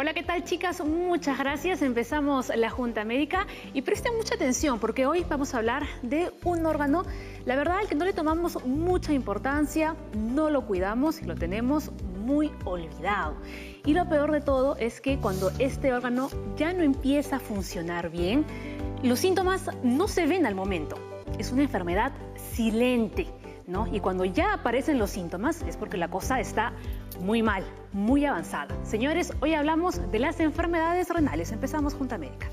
Hola, ¿qué tal, chicas? Muchas gracias. Empezamos la Junta Médica y presten mucha atención porque hoy vamos a hablar de un órgano, la verdad, al que no le tomamos mucha importancia, no lo cuidamos y lo tenemos muy olvidado. Y lo peor de todo es que cuando este órgano ya no empieza a funcionar bien, los síntomas no se ven al momento. Es una enfermedad silente, ¿no? Y cuando ya aparecen los síntomas es porque la cosa está muy mal, muy avanzada. Señores, hoy hablamos de las enfermedades renales. Empezamos Junta Médica.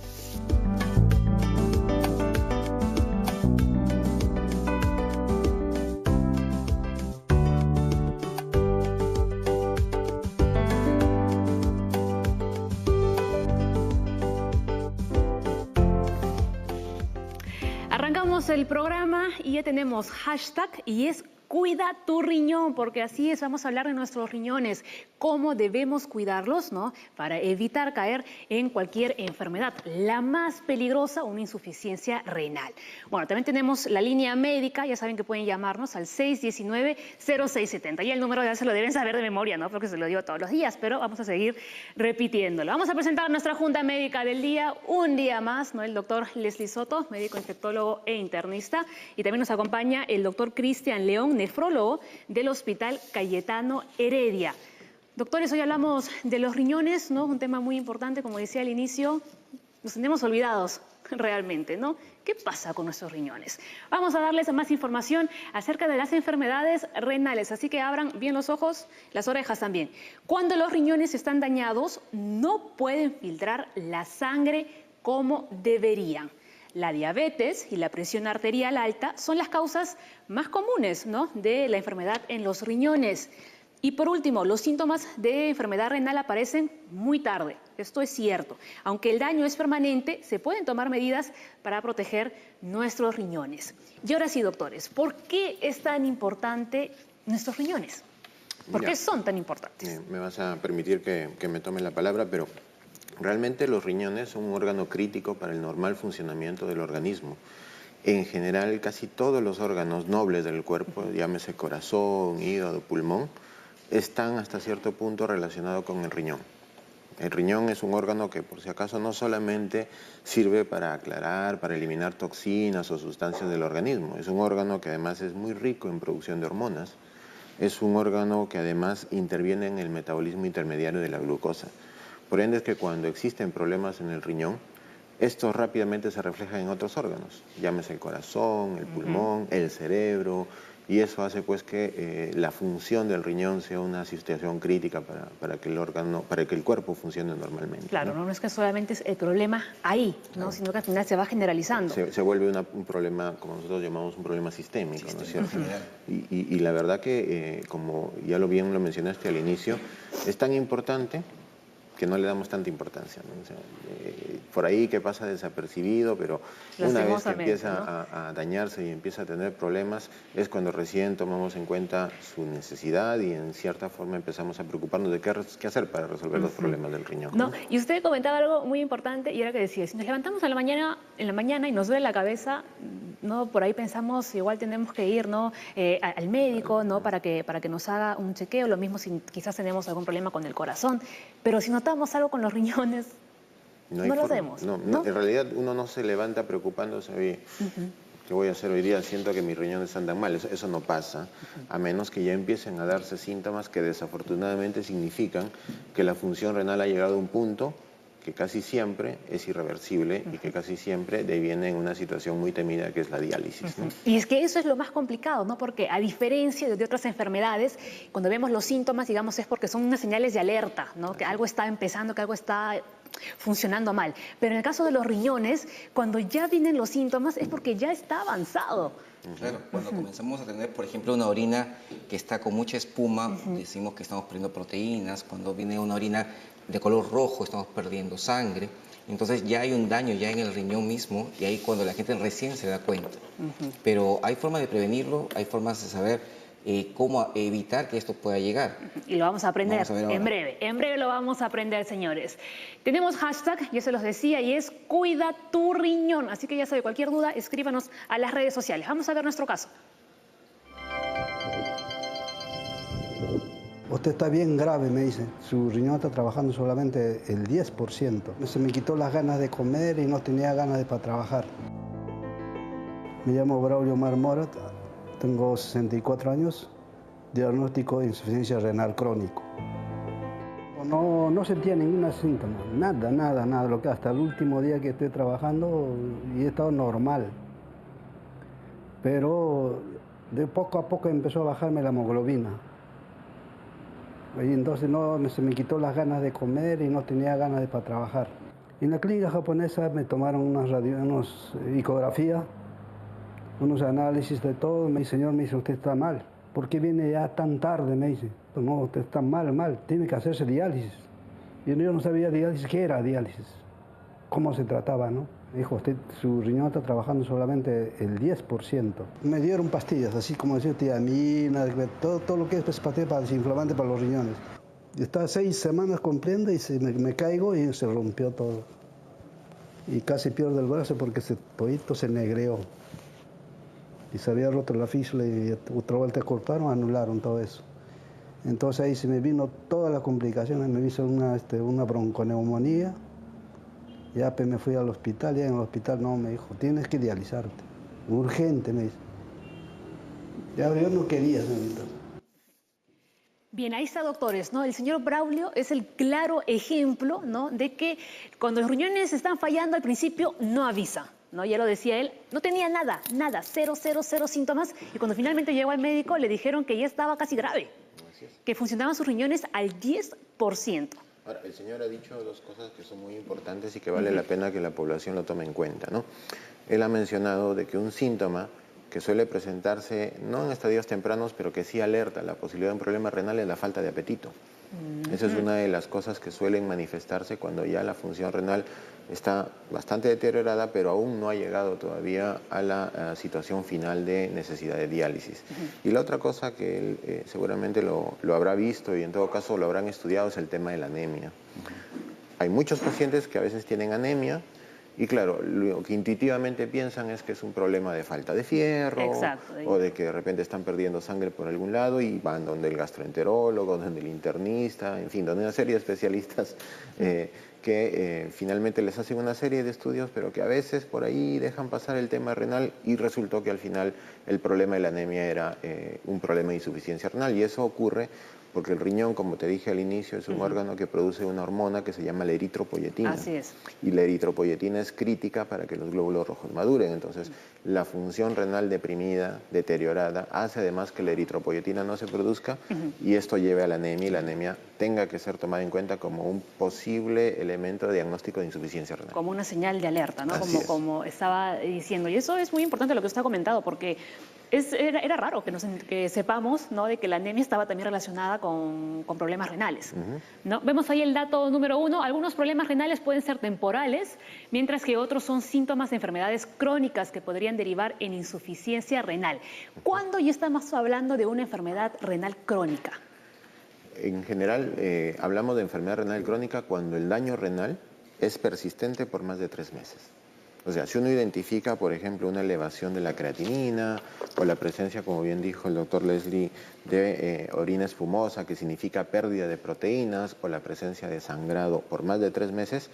Arrancamos el programa y ya tenemos hashtag y es Cuida tu riñón, porque así es, vamos a hablar de nuestros riñones, cómo debemos cuidarlos, ¿no? Para evitar caer en cualquier enfermedad. La más peligrosa, una insuficiencia renal. Bueno, también tenemos la línea médica, ya saben que pueden llamarnos al 619-0670. Y el número ya se lo deben saber de memoria, ¿no? Porque se lo digo todos los días, pero vamos a seguir repitiéndolo. Vamos a presentar nuestra Junta Médica del día, un día más, ¿no? El doctor Leslie Soto, médico infectólogo e internista. Y también nos acompaña el doctor Cristian León, nefrólogo del Hospital Cayetano Heredia. Doctores, hoy hablamos de los riñones, ¿no? Un tema muy importante, como decía al inicio, nos tenemos olvidados realmente, ¿no? ¿Qué pasa con nuestros riñones? Vamos a darles más información acerca de las enfermedades renales, así que abran bien los ojos, las orejas también. Cuando los riñones están dañados, no pueden filtrar la sangre como deberían. La diabetes y la presión arterial alta son las causas más comunes, ¿no? De la enfermedad en los riñones. Y por último, los síntomas de enfermedad renal aparecen muy tarde. Esto es cierto. Aunque el daño es permanente, se pueden tomar medidas para proteger nuestros riñones. Y ahora sí, doctores, ¿por qué es tan importante nuestros riñones? ¿Por qué son tan importantes? Me vas a permitir que me tome la palabra, pero realmente los riñones son un órgano crítico para el normal funcionamiento del organismo. En general, casi todos los órganos nobles del cuerpo, llámese corazón, hígado, pulmón, están hasta cierto punto relacionados con el riñón. El riñón es un órgano que, por si acaso, no solamente sirve para aclarar, para eliminar toxinas o sustancias del organismo. Es un órgano que además es muy rico en producción de hormonas. Es un órgano que además interviene en el metabolismo intermediario de la glucosa. Por ende es que cuando existen problemas en el riñón, estos rápidamente se reflejan en otros órganos, llámese el corazón, el pulmón, el cerebro, y eso hace pues que la función del riñón sea una situación crítica para que el cuerpo funcione normalmente. Claro, no es que solamente es el problema ahí, ¿no? Sino que al final se va generalizando. Se vuelve un problema, como nosotros llamamos, un problema sistémico, ¿no es cierto? Y la verdad que, como ya bien lo mencionaste al inicio, es tan importante que no le damos tanta importancia, ¿no? O sea, por ahí que pasa desapercibido, pero una vez que empieza a dañarse y empieza a tener problemas, es cuando recién tomamos en cuenta su necesidad y en cierta forma empezamos a preocuparnos de qué hacer para resolver los problemas del riñón. No, y usted comentaba algo muy importante y era que decía, si nos levantamos en la mañana y nos duele la cabeza, ¿no? Por ahí pensamos, igual tenemos que ir, ¿no? Al médico, ¿no? Para que nos haga un chequeo, lo mismo si quizás tenemos algún problema con el corazón, pero si notamos algo con los riñones, no lo hacemos. No, en realidad uno no se levanta preocupándose, oye, ¿qué voy a hacer hoy día? Siento que mis riñones andan mal. Eso no pasa, a menos que ya empiecen a darse síntomas que desafortunadamente significan que la función renal ha llegado a un punto que casi siempre es irreversible y que casi siempre deviene en una situación muy temida que es la diálisis, ¿no? Y es que eso es lo más complicado, ¿no? Porque a diferencia de otras enfermedades, cuando vemos los síntomas, digamos, es porque son unas señales de alerta, ¿no? Que algo está empezando, que algo está funcionando mal. Pero en el caso de los riñones, cuando ya vienen los síntomas es porque ya está avanzado. Claro, cuando comenzamos a tener, por ejemplo, una orina que está con mucha espuma, decimos que estamos perdiendo proteínas. Cuando viene una orina de color rojo, estamos perdiendo sangre. Entonces ya hay un daño ya en el riñón mismo y ahí cuando la gente recién se da cuenta. Pero hay formas de prevenirlo, hay formas de saber cómo evitar que esto pueda llegar. Y lo vamos a aprender en breve lo vamos a aprender, señores. Tenemos hashtag, ya se los decía, y es Cuida tu riñón. Así que ya sabe, cualquier duda, escríbanos a las redes sociales. Vamos a ver nuestro caso. Usted está bien grave, me dice. Su riñón está trabajando solamente el 10%. Se me quitó las ganas de comer y no tenía ganas para trabajar. Me llamo Braulio Marmorat, tengo 64 años, diagnóstico de insuficiencia renal crónico. No sentía ningún síntoma, nada. Lo que hasta el último día que estoy trabajando y he estado normal. Pero de poco a poco empezó a bajarme la hemoglobina. Y entonces se me quitó las ganas de comer y no tenía ganas para trabajar. En la clínica japonesa me tomaron unas ecografías, unos análisis de todo. Mi señor me dice, usted está mal. ¿Por qué viene ya tan tarde? Me dice, no, usted está mal, tiene que hacerse diálisis. Y yo no sabía diálisis, qué era diálisis, cómo se trataba, ¿no? Me dijo, usted, su riñón está trabajando solamente el 10%. Me dieron pastillas, así como decía tiamina, todo lo que es pastillas para desinflamante para los riñones. Y estaba 6 semanas cumpliendo y me caigo y se rompió todo. Y casi pierdo el brazo porque ese poquito se negreó. Y se había roto la fístula y otra vuelta cortaron, anularon todo eso. Entonces ahí se me vino todas las complicaciones, me hizo una bronconeumonía. Ya me fui al hospital, ya en el hospital no, me dijo, tienes que dializarte, urgente, me dice. Ya yo no quería, señorita. Bien, ahí está, doctores, ¿no? El señor Braulio es el claro ejemplo, ¿no?, de que cuando los riñones están fallando al principio no avisa, ¿no? Ya lo decía él, no tenía nada, cero síntomas, y cuando finalmente llegó al médico le dijeron que ya estaba casi grave, que funcionaban sus riñones al 10%. Ahora, el señor ha dicho dos cosas que son muy importantes y que vale la pena que la población lo tome en cuenta, ¿no? Él ha mencionado de que un síntoma que suele presentarse, no en estadios tempranos, pero que sí alerta la posibilidad de un problema renal es la falta de apetito. Esa es una de las cosas que suelen manifestarse cuando ya la función renal está bastante deteriorada, pero aún no ha llegado todavía a la situación final de necesidad de diálisis. Y la otra cosa que él seguramente lo habrá visto y en todo caso lo habrán estudiado es el tema de la anemia. Hay muchos pacientes que a veces tienen anemia y claro, lo que intuitivamente piensan es que es un problema de falta de fierro. Exacto. O de que de repente están perdiendo sangre por algún lado y van donde el gastroenterólogo, donde el internista, en fin, donde una serie de especialistas que finalmente les hacen una serie de estudios, pero que a veces por ahí dejan pasar el tema renal y resultó que al final el problema de la anemia era un problema de insuficiencia renal y eso ocurre porque el riñón, como te dije al inicio, es un órgano que produce una hormona que se llama la eritropoyetina. Así es. Y la eritropoyetina es crítica para que los glóbulos rojos maduren. Entonces, la función renal deprimida, deteriorada, hace además que la eritropoyetina no se produzca y esto lleve a la anemia y la anemia tenga que ser tomada en cuenta como un posible elemento de diagnóstico de insuficiencia renal. Como una señal de alerta, ¿no? Como estaba diciendo. Y eso es muy importante lo que usted ha comentado, porque era raro que sepamos, ¿no?, de que la anemia estaba también relacionada con problemas renales, ¿no? Vemos ahí el dato número 1. Algunos problemas renales pueden ser temporales, mientras que otros son síntomas de enfermedades crónicas que podrían derivar en insuficiencia renal. ¿Cuándo ya estamos hablando de una enfermedad renal crónica? En general, hablamos de enfermedad renal crónica cuando el daño renal es persistente por más de 3 meses. O sea, si uno identifica, por ejemplo, una elevación de la creatinina o la presencia, como bien dijo el doctor Leslie, de orina espumosa, que significa pérdida de proteínas, o la presencia de sangrado por más de 3 meses,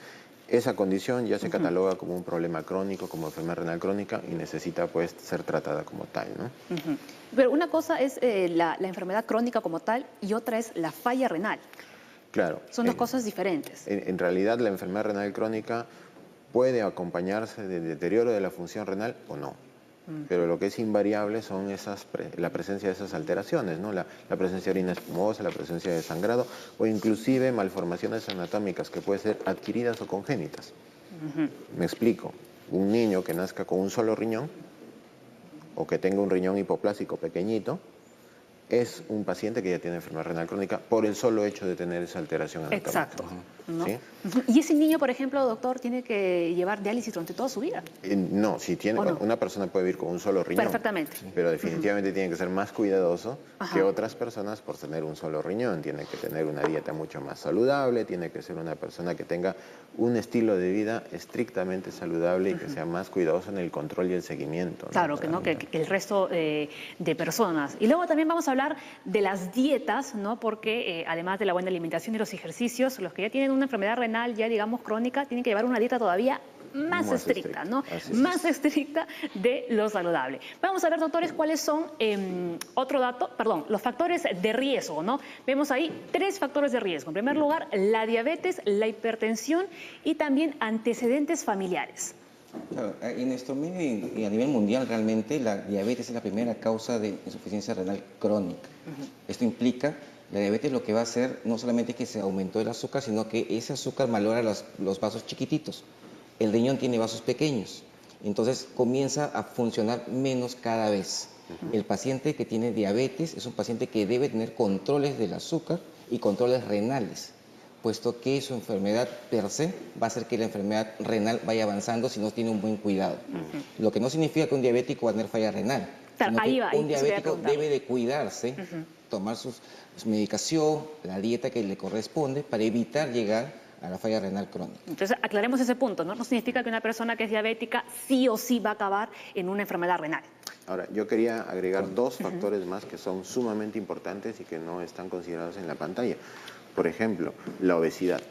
esa condición ya se cataloga como un problema crónico, como enfermedad renal crónica y necesita pues ser tratada como tal, ¿no? Pero una cosa es la enfermedad crónica como tal y otra es la falla renal. Claro. Son dos cosas diferentes. En realidad la enfermedad renal crónica puede acompañarse de deterioro de la función renal o no. Pero lo que es invariable son la presencia de esas alteraciones, ¿no? La presencia de orina espumosa, la presencia de sangrado o inclusive malformaciones anatómicas que pueden ser adquiridas o congénitas. Me explico. Un niño que nazca con un solo riñón o que tenga un riñón hipoplásico pequeñito es un paciente que ya tiene enfermedad renal crónica por el solo hecho de tener esa alteración anatómica. Exacto. ¿No? ¿Sí? Y ese niño, por ejemplo, doctor, tiene que llevar diálisis durante toda su vida. No, si tiene, una persona puede vivir con un solo riñón. Perfectamente. Pero definitivamente tiene que ser más cuidadoso que otras personas por tener un solo riñón. Tiene que tener una dieta mucho más saludable, tiene que ser una persona que tenga un estilo de vida estrictamente saludable y que sea más cuidadoso en el control y el seguimiento, ¿no? Claro, que el resto de personas. Y luego también vamos a hablar hablar de las dietas, ¿no? Porque además de la buena alimentación y los ejercicios, los que ya tienen una enfermedad renal ya digamos crónica tienen que llevar una dieta todavía más estricta, ¿no? Más estricta de lo saludable. Vamos a ver, doctores, cuáles son, los factores de riesgo, ¿no? Vemos ahí 3 factores de riesgo. En primer lugar, la diabetes, la hipertensión y también antecedentes familiares. Claro, en nuestro medio y a nivel mundial realmente la diabetes es la primera causa de insuficiencia renal crónica. Esto implica, la diabetes lo que va a hacer no solamente es que se aumentó el azúcar, sino que ese azúcar malogra los vasos chiquititos. El riñón tiene vasos pequeños, entonces comienza a funcionar menos cada vez. El paciente que tiene diabetes es un paciente que debe tener controles del azúcar y controles renales, puesto que su enfermedad per se va a hacer que la enfermedad renal vaya avanzando si no tiene un buen cuidado. Lo que no significa que un diabético va a tener falla renal, sino que un diabético debe de cuidarse, tomar su medicación, la dieta que le corresponde para evitar llegar a la falla renal crónica. Entonces, aclaremos ese punto, ¿no? No significa que una persona que es diabética sí o sí va a acabar en una enfermedad renal. Ahora, yo quería agregar 2 factores más que son sumamente importantes y que no están considerados en la pantalla. Por ejemplo, la obesidad.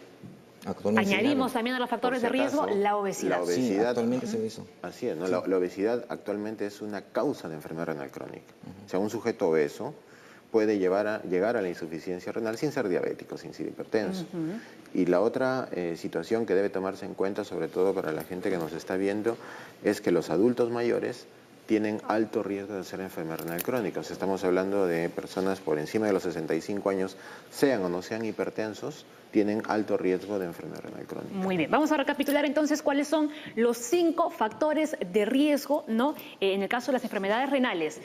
Añadimos también a los factores de riesgo la obesidad. La obesidad, sí, actualmente se ve eso. Así es, ¿no? La obesidad actualmente es una causa de enfermedad renal crónica. O sea, un sujeto obeso puede llegar a la insuficiencia renal sin ser diabético, sin ser hipertenso. Y la otra situación que debe tomarse en cuenta, sobre todo para la gente que nos está viendo, es que los adultos mayores tienen alto riesgo de hacer enfermedad renal crónica. O sea, estamos hablando de personas por encima de los 65 años, sean o no sean hipertensos, tienen alto riesgo de enfermedad renal crónica. Muy bien, vamos a recapitular entonces cuáles son los 5 factores de riesgo, ¿no? En el caso de las enfermedades renales.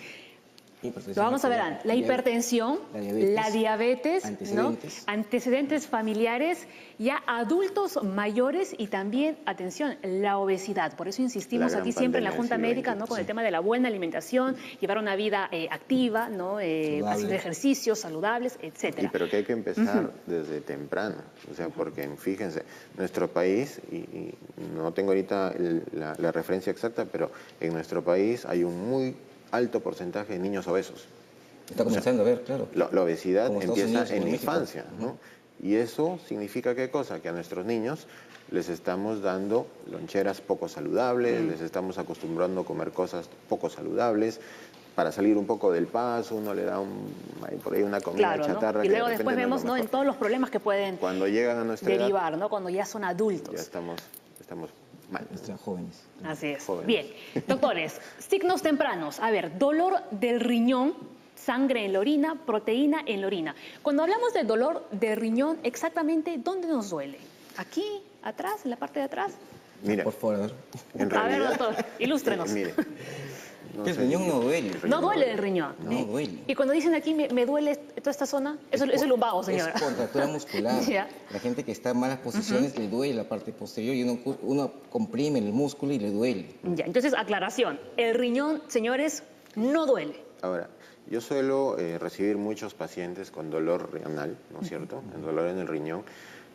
Lo vamos a ver antes. La hipertensión, la diabetes, antecedentes, ¿no? Antecedentes familiares, ya adultos mayores y también, atención, la obesidad. Por eso insistimos aquí siempre en la Junta Médica, ¿no? Con el tema de la buena alimentación, llevar una vida activa, ¿no? Haciendo ejercicios saludables, etcétera. Pero que hay que empezar desde temprano, o sea, porque fíjense, nuestro país, y no tengo ahorita la referencia exacta, pero en nuestro país hay un muy alto porcentaje de niños obesos. Está comenzando a ver, claro. La obesidad empieza en la infancia, ¿no? Y eso significa ¿qué cosa? Que a nuestros niños les estamos dando loncheras poco saludables, les estamos acostumbrando a comer cosas poco saludables. Para salir un poco del paso, uno le da por ahí una comida chatarra. ¿no? Y luego después vemos, ¿no? En todos los problemas que pueden cuando llegan a nuestra derivar, edad, ¿no? Cuando ya son adultos. Ya estamos mal. Están jóvenes. Así es. Jóvenes. Bien. Doctores, signos tempranos. A ver, dolor del riñón, sangre en la orina, proteína en la orina. Cuando hablamos de dolor de riñón, exactamente, ¿dónde nos duele? ¿Aquí? ¿Atrás? ¿En la parte de atrás? Mira, por favor, a ver, doctor, ilústrenos. Mire, el riñón no duele. No duele el riñón. No duele. Y cuando dicen aquí, me duele toda esta zona, eso es el lumbago, señora. Es contractura muscular. Ya. La gente que está en malas posiciones le duele la parte posterior y uno comprime el músculo y le duele. Ya, entonces, aclaración. El riñón, señores, no duele. Ahora, yo suelo recibir muchos pacientes con dolor renal, ¿no es cierto? El dolor en el riñón,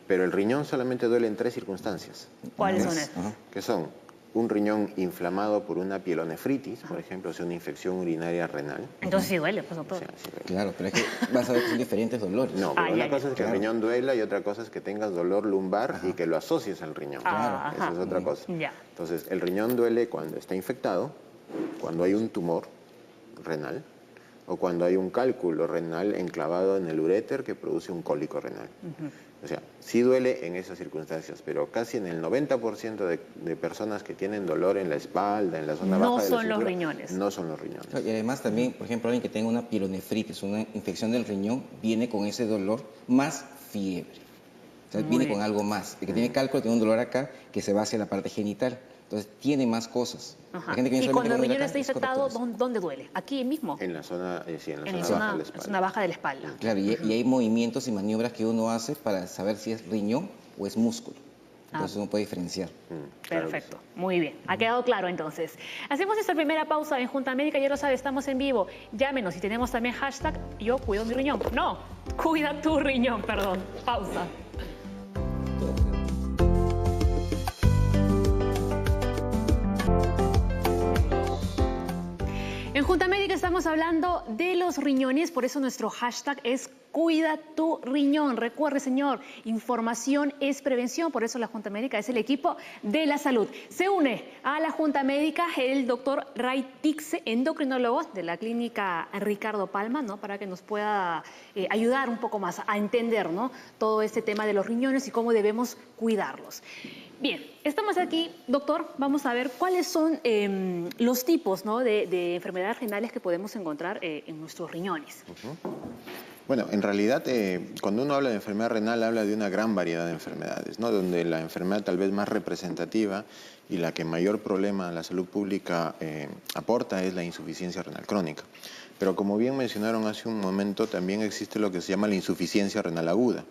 pero el riñón solamente duele en 3 circunstancias. ¿Cuáles son estas? Que son un riñón inflamado por una pielonefritis, por ejemplo, o sea, una infección urinaria renal. Entonces sí duele, pues, doctor. O sea, sí duele. Claro, pero es que vas a ver que son diferentes dolores. No, pero una cosa es que el riñón duela y otra cosa es que tengas dolor lumbar y que lo asocies al riñón. Claro. Esa es otra cosa. Ya. Entonces, el riñón duele cuando está infectado, cuando hay un tumor renal o cuando hay un cálculo renal enclavado en el uréter que produce un cólico renal. O sea, sí duele en esas circunstancias, pero casi en el 90% de personas que tienen dolor en la espalda, en la zona baja de la cintura, no son los riñones. No son los riñones. Y además también, por ejemplo, alguien que tenga una pielonefritis, una infección del riñón, viene con ese dolor más fiebre. O sea, viene con algo más. El que tiene cálculo tiene un dolor acá que se va hacia la parte genital. Entonces, tiene más cosas. La gente que y cuando el riñón está infectado, ¿dónde duele? ¿Aquí mismo? En la zona, sí, en la zona baja de la espalda. En la zona baja de la espalda. Claro, y hay movimientos y maniobras que uno hace para saber si es riñón o es músculo. Entonces uno puede diferenciar. Perfecto, muy bien. Ha quedado claro entonces. Hacemos esta primera pausa en Junta Médica, ya lo sabe, estamos en vivo. Llámenos y tenemos también hashtag yo cuido mi riñón. No, cuida tu riñón, perdón. Pausa. En Junta Médica estamos estamos hablando de los riñones, por eso nuestro hashtag es Cuida tu riñón. Recuerde, señor, información es prevención, por eso la Junta Médica es el equipo de la salud. Se une a la Junta Médica el doctor Ray Tixe, endocrinólogo de la clínica Ricardo Palma, ¿no? Para que nos pueda ayudar un poco más a entender, ¿no? Todo este tema de los riñones y cómo debemos cuidarlos. Bien, estamos aquí, doctor, vamos a ver cuáles son los tipos, ¿no? de enfermedades renales que podemos encontrar en nuestros riñones. Bueno, en realidad, cuando uno habla de enfermedad renal, habla de una gran variedad de enfermedades, ¿no? Donde la enfermedad tal vez más representativa y la que mayor problema a la salud pública aporta es la insuficiencia renal crónica. Pero como bien mencionaron hace un momento, también existe lo que se llama la insuficiencia renal aguda,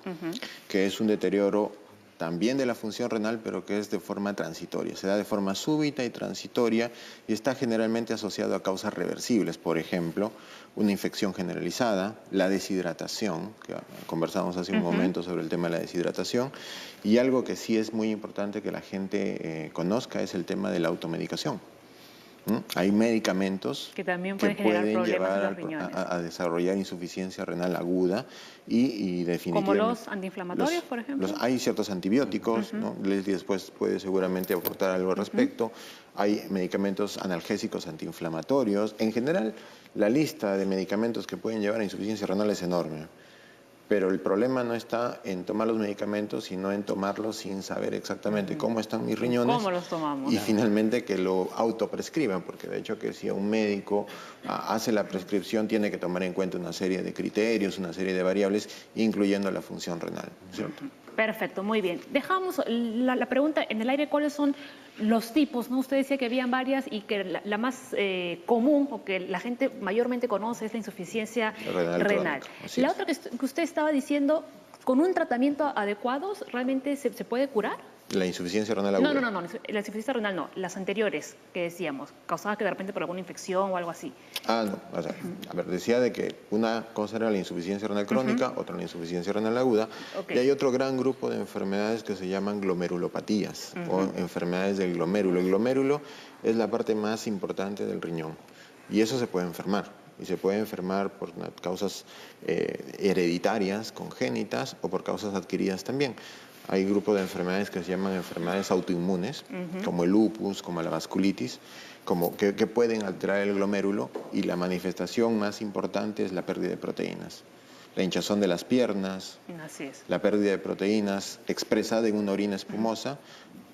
que es un deterioro también de la función renal, pero que es de forma transitoria. Se da de forma súbita y transitoria y está generalmente asociado a causas reversibles. Por ejemplo, una infección generalizada, la deshidratación, que conversamos hace un momento sobre el tema de la deshidratación, y algo que sí es muy importante que la gente conozca es el tema de la automedicación. Hay medicamentos que también pueden llevar a desarrollar insuficiencia renal aguda y definitivamente... ¿Como los antiinflamatorios, por ejemplo? Hay ciertos antibióticos, ¿no? Leslie después puede seguramente aportar algo al respecto. Hay medicamentos analgésicos antiinflamatorios. En general, la lista de medicamentos que pueden llevar a insuficiencia renal es enorme. Pero el problema no está en tomar los medicamentos, sino en tomarlos sin saber exactamente cómo están mis riñones. ¿Cómo los tomamos? Y finalmente que lo autoprescriban, porque de hecho que si un médico hace la prescripción tiene que tomar en cuenta una serie de criterios, una serie de variables, incluyendo la función renal, ¿cierto? Perfecto, muy bien. Dejamos la pregunta en el aire, ¿cuáles son los tipos? ¿No? Usted decía que habían varias y que la más común o que la gente mayormente conoce es la insuficiencia renal. La otra que usted estaba diciendo, ¿con un tratamiento adecuado realmente se puede curar? La insuficiencia renal aguda. No, la insuficiencia renal no, las anteriores que decíamos, causadas que de repente por alguna infección o algo así. No, o sea, a ver, decía de que una cosa era la insuficiencia renal crónica, otra la insuficiencia renal aguda, y hay otro gran grupo de enfermedades que se llaman glomerulopatías o enfermedades del glomérulo. El glomérulo es la parte más importante del riñón y eso se puede enfermar. Y se puede enfermar por causas hereditarias, congénitas o por causas adquiridas también. Hay grupos de enfermedades que se llaman enfermedades autoinmunes, como el lupus, como la vasculitis, que pueden alterar el glomérulo y la manifestación más importante es la pérdida de proteínas. La hinchazón de las piernas, la pérdida de proteínas expresada en una orina espumosa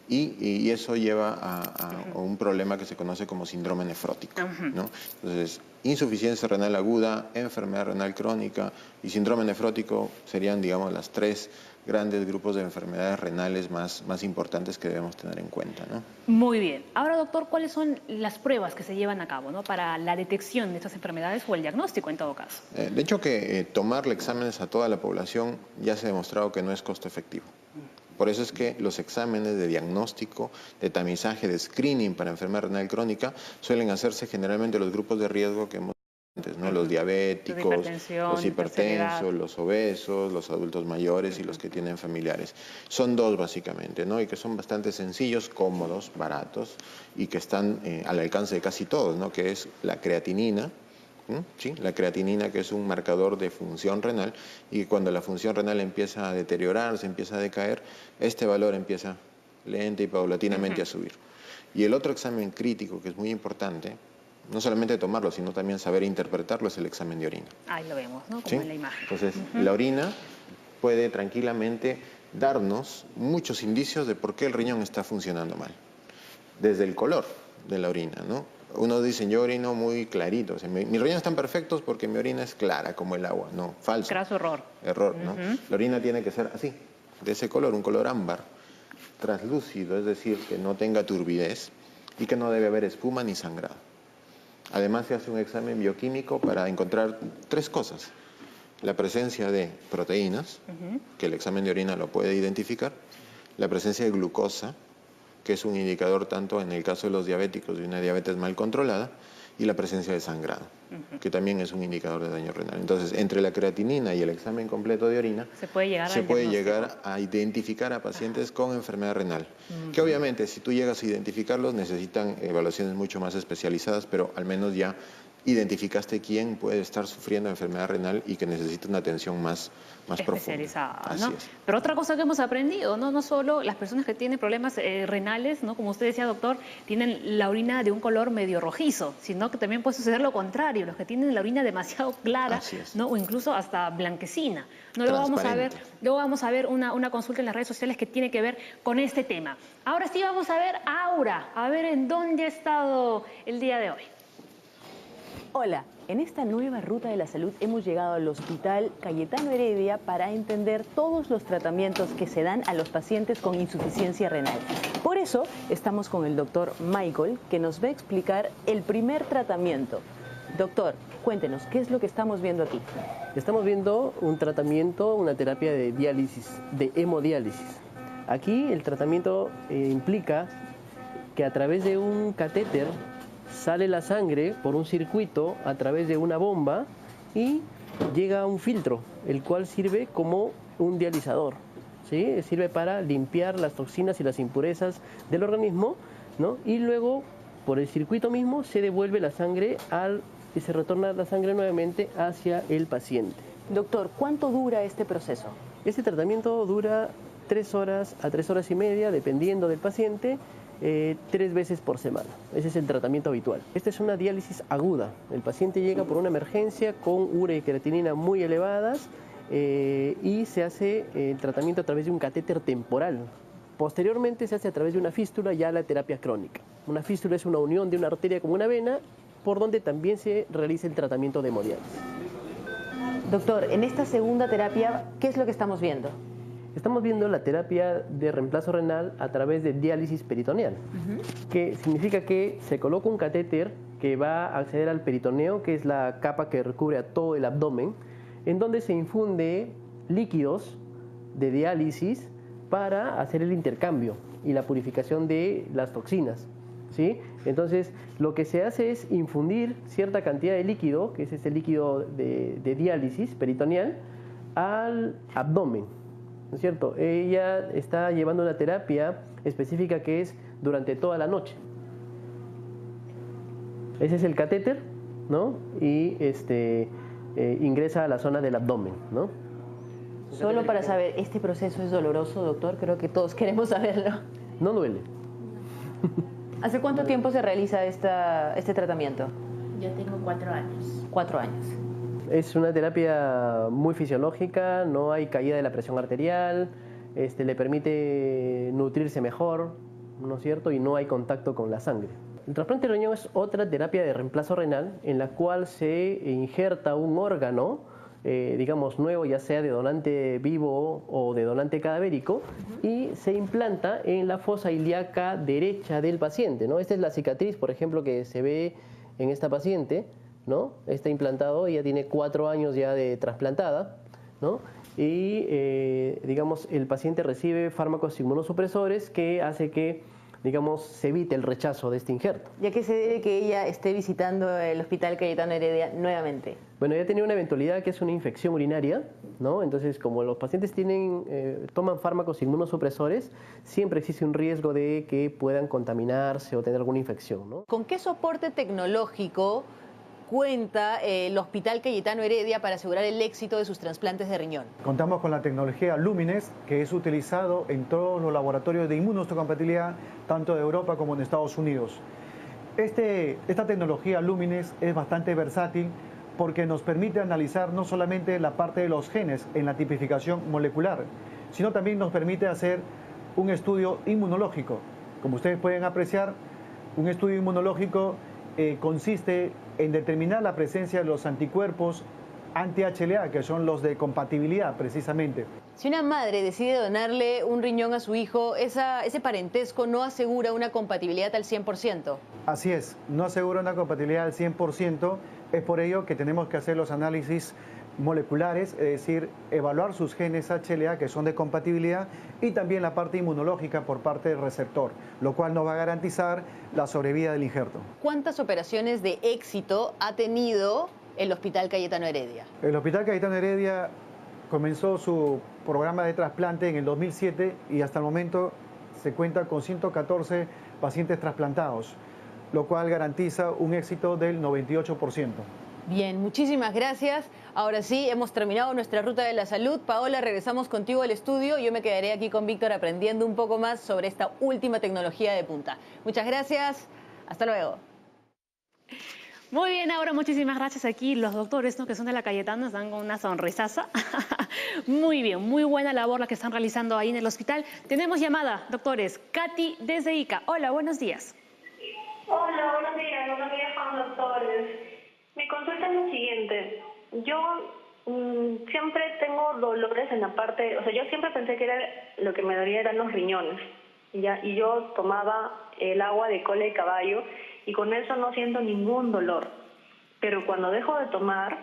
y eso lleva a un problema que se conoce como síndrome nefrótico, ¿no? Entonces, insuficiencia renal aguda, enfermedad renal crónica y síndrome nefrótico serían, digamos, las tres grandes grupos de enfermedades renales más importantes que debemos tener en cuenta, ¿no? Muy bien. Ahora, doctor, ¿cuáles son las pruebas que se llevan a cabo, ¿no? para la detección de estas enfermedades o el diagnóstico en todo caso? De hecho, que tomarle exámenes a toda la población ya se ha demostrado que no es costo efectivo. Por eso es que los exámenes de diagnóstico, de tamizaje, de screening para enfermedad renal crónica suelen hacerse generalmente los grupos de riesgo que hemos visto antes, ¿no? Los diabéticos, los hipertensos, los obesos, los adultos mayores y los que tienen familiares. Son dos básicamente, ¿no? Y que son bastante sencillos, cómodos, baratos y que están al alcance de casi todos, ¿no? Que es la creatinina. ¿Sí? La creatinina, que es un marcador de función renal, y cuando la función renal empieza a deteriorarse, empieza a decaer, este valor empieza lenta y paulatinamente a subir. Y el otro examen crítico que es muy importante, no solamente tomarlo, sino también saber interpretarlo, es el examen de orina. Ahí lo vemos, ¿no? Como ¿Sí? en la imagen. Entonces, la orina puede tranquilamente darnos muchos indicios de por qué el riñón está funcionando mal. Desde el color de la orina, ¿no? Uno dice, yo orino muy clarito, o sea, mis riñones están perfectos porque mi orina es clara como el agua. No, falso. Craso error. Error, ¿no? La orina tiene que ser así, de ese color, un color ámbar, translúcido, es decir, que no tenga turbidez y que no debe haber espuma ni sangrado. Además, se hace un examen bioquímico para encontrar tres cosas. La presencia de proteínas, que el examen de orina lo puede identificar, la presencia de glucosa, que es un indicador tanto en el caso de los diabéticos de una diabetes mal controlada, y la presencia de sangrado, que también es un indicador de daño renal. Entonces, entre la creatinina y el examen completo de orina, se puede llegar a identificar a pacientes con enfermedad renal, que obviamente si tú llegas a identificarlos necesitan evaluaciones mucho más especializadas, pero al menos ya identificaste quién puede estar sufriendo de enfermedad renal y que necesita una atención más especializada, profunda. ¿no? Pero otra cosa que hemos aprendido, ¿no? No solo las personas que tienen problemas renales, ¿no? Como usted decía, doctor, tienen la orina de un color medio rojizo, sino que también puede suceder lo contrario, los que tienen la orina demasiado clara, ¿no? O incluso hasta blanquecina. No, luego vamos a ver una consulta en las redes sociales que tiene que ver con este tema. Ahora sí vamos a ver a Aura, a ver en dónde ha estado el día de hoy. Hola, en esta nueva ruta de la salud hemos llegado al Hospital Cayetano Heredia para entender todos los tratamientos que se dan a los pacientes con insuficiencia renal. Por eso estamos con el doctor Michael, que nos va a explicar el primer tratamiento. Doctor, cuéntenos, ¿qué es lo que estamos viendo aquí? Estamos viendo un tratamiento, una terapia de diálisis, de hemodiálisis. Aquí el tratamiento implica que a través de un catéter sale la sangre por un circuito a través de una bomba y llega a un filtro, el cual sirve como un dializador, ¿sí? Sirve para limpiar las toxinas y las impurezas del organismo, ¿no? Y luego, por el circuito mismo, se devuelve la sangre y se retorna la sangre nuevamente hacia el paciente. Doctor, ¿cuánto dura este proceso? Este tratamiento dura 3 horas a 3 horas y media, dependiendo del paciente, 3 veces por semana. Ese es el tratamiento habitual. Esta es una diálisis aguda. El paciente llega por una emergencia con urea y creatinina muy elevadas y se hace el tratamiento a través de un catéter temporal. Posteriormente se hace a través de una fístula, ya la terapia crónica. Una fístula es una unión de una arteria con una vena por donde también se realiza el tratamiento de hemodiálisis. Doctor, en esta segunda terapia, ¿qué es lo que estamos viendo? Estamos viendo la terapia de reemplazo renal a través de diálisis peritoneal, que significa que se coloca un catéter que va a acceder al peritoneo, que es la capa que recubre a todo el abdomen, en donde se infunde líquidos de diálisis para hacer el intercambio y la purificación de las toxinas, ¿sí? Entonces, lo que se hace es infundir cierta cantidad de líquido, que es ese líquido de diálisis peritoneal, al abdomen. ¿No es cierto? Ella está llevando una terapia específica que es durante toda la noche. Ese es el catéter, ¿no? Y ingresa a la zona del abdomen, ¿no? Solo para saber, ¿este proceso es doloroso, doctor? Creo que todos queremos saberlo. No duele. ¿Hace cuánto tiempo se realiza este tratamiento? Yo tengo 4 años. 4 años. Es una terapia muy fisiológica, no hay caída de la presión arterial, le permite nutrirse mejor, ¿no es cierto? Y no hay contacto con la sangre. El trasplante de riñón es otra terapia de reemplazo renal en la cual se injerta un órgano, digamos nuevo, ya sea de donante vivo o de donante cadavérico, y se implanta en la fosa ilíaca derecha del paciente, ¿no? Esta es la cicatriz, por ejemplo, que se ve en esta paciente, ¿no? Está implantado, ella tiene 4 años ya de trasplantada, ¿no? Y digamos, el paciente recibe fármacos inmunosupresores que hace que, digamos, se evite el rechazo de este injerto. ¿Y a qué se debe que ella esté visitando el Hospital Cayetano Heredia nuevamente? Bueno, ella tenía una eventualidad que es una infección urinaria, ¿no? Entonces, como los pacientes toman fármacos inmunosupresores, siempre existe un riesgo de que puedan contaminarse o tener alguna infección, ¿no? ¿Con qué soporte tecnológico cuenta el Hospital Cayetano Heredia para asegurar el éxito de sus trasplantes de riñón? Contamos con la tecnología Lumines, que es utilizado en todos los laboratorios de inmunohistocompatibilidad, tanto de Europa como en Estados Unidos. Esta tecnología Lumines es bastante versátil porque nos permite analizar no solamente la parte de los genes en la tipificación molecular, sino también nos permite hacer un estudio inmunológico. Como ustedes pueden apreciar, un estudio inmunológico consiste en determinar la presencia de los anticuerpos anti-HLA, que son los de compatibilidad precisamente. Si una madre decide donarle un riñón a su hijo, ese parentesco no asegura una compatibilidad al 100%. Así es, no asegura una compatibilidad al 100%, es por ello que tenemos que hacer los análisis moleculares, es decir, evaluar sus genes HLA que son de compatibilidad y también la parte inmunológica por parte del receptor, lo cual nos va a garantizar la sobrevida del injerto. ¿Cuántas operaciones de éxito ha tenido el Hospital Cayetano Heredia? El Hospital Cayetano Heredia comenzó su programa de trasplante en el 2007 y hasta el momento se cuenta con 114 pacientes trasplantados, lo cual garantiza un éxito del 98%. Bien, muchísimas gracias. Ahora sí, hemos terminado nuestra ruta de la salud. Paola, regresamos contigo al estudio. Yo me quedaré aquí con Víctor aprendiendo un poco más sobre esta última tecnología de punta. Muchas gracias. Hasta luego. Muy bien, ahora muchísimas gracias aquí. Los doctores, ¿no?, que son de la Cayetano, están con una sonrisaza. Muy bien, muy buena labor la que están realizando ahí en el hospital. Tenemos llamada, doctores. Katy desde Ica. Hola, buenos días. Hola, buenos días Juan, doctores. Mi consulta es lo siguiente. Yo siempre tengo dolores en la parte, o sea, yo siempre pensé que era lo que me dolía eran los riñones. ¿Ya? Y yo tomaba el agua de cola de caballo y con eso no siento ningún dolor. Pero cuando dejo de tomar,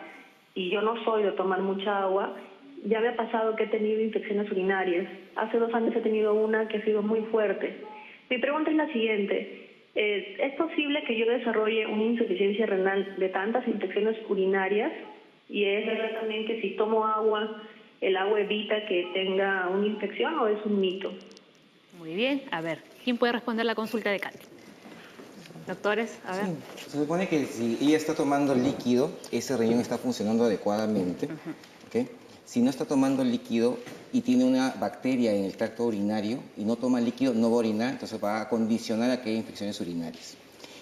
y yo no soy de tomar mucha agua, ya me ha pasado que he tenido infecciones urinarias. Hace 2 años he tenido una que ha sido muy fuerte. Mi pregunta es la siguiente. ¿Es posible que yo desarrolle una insuficiencia renal de tantas infecciones urinarias? Y es verdad también que si tomo agua, el agua evita que tenga una infección, ¿o es un mito? Muy bien, a ver, ¿quién puede responder la consulta de Katy? Doctores, a ver. Sí, se supone que si ella está tomando líquido, ese riñón está funcionando adecuadamente. ¿Okay? Si no está tomando líquido y tiene una bacteria en el tracto urinario y no toma líquido, no va a orinar, entonces va a condicionar a que haya infecciones urinarias.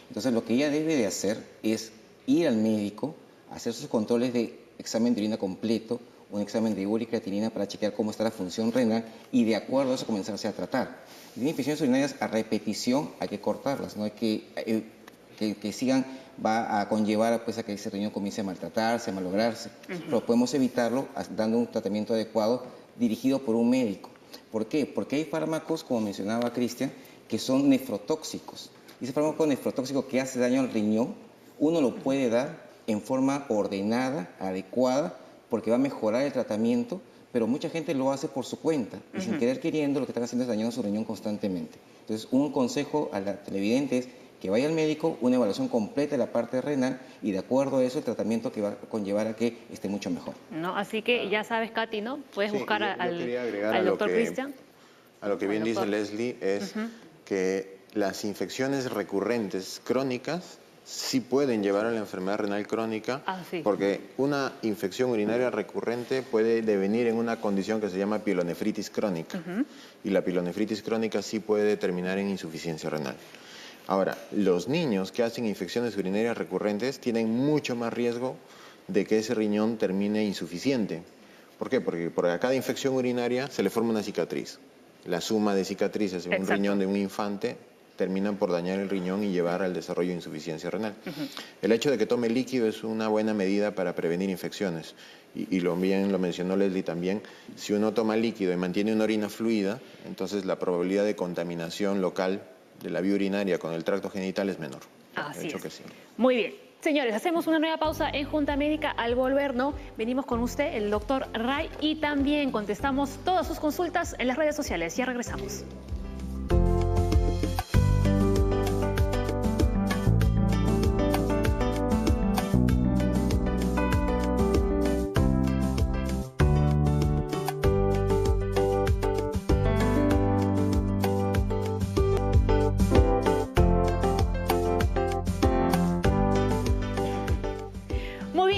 Entonces lo que ella debe de hacer es ir al médico, hacer sus controles de examen de orina completo, un examen de urea y creatinina para chequear cómo está la función renal y de acuerdo a eso comenzarse a tratar. Si tiene infecciones urinarias a repetición hay que cortarlas, no hay que sigan, va a conllevar pues, a que ese riñón comience a maltratarse, a malograrse. Pero podemos evitarlo dando un tratamiento adecuado dirigido por un médico. ¿Por qué? Porque hay fármacos, como mencionaba Cristian, que son nefrotóxicos. Y ese fármaco nefrotóxico que hace daño al riñón, uno lo puede dar en forma ordenada, adecuada, porque va a mejorar el tratamiento, pero mucha gente lo hace por su cuenta y sin querer queriendo lo que están haciendo es dañando su riñón constantemente. Entonces, un consejo a la televidente es que vaya al médico, una evaluación completa de la parte renal y de acuerdo a eso el tratamiento que va a conllevar a que esté mucho mejor. No, así que ya sabes, Katy, ¿no? Puedes buscar al doctor Cristian. A lo que bien dice Leslie es que las infecciones recurrentes crónicas sí pueden llevar a la enfermedad renal crónica, porque una infección urinaria recurrente puede devenir en una condición que se llama pielonefritis crónica, y la pielonefritis crónica sí puede terminar en insuficiencia renal. Ahora, los niños que hacen infecciones urinarias recurrentes tienen mucho más riesgo de que ese riñón termine insuficiente. ¿Por qué? Porque por cada infección urinaria se le forma una cicatriz. La suma de cicatrices en un riñón de un infante terminan por dañar el riñón y llevar al desarrollo de insuficiencia renal. El hecho de que tome líquido es una buena medida para prevenir infecciones. Y bien lo mencionó Leslie también, si uno toma líquido y mantiene una orina fluida, entonces la probabilidad de contaminación local de la vía urinaria con el tracto genital es menor. Así es. Que sí. Muy bien. Señores, hacemos una nueva pausa en Junta Médica. Al volver, ¿no? Venimos con usted, el doctor Ray, y también contestamos todas sus consultas en las redes sociales. Ya regresamos.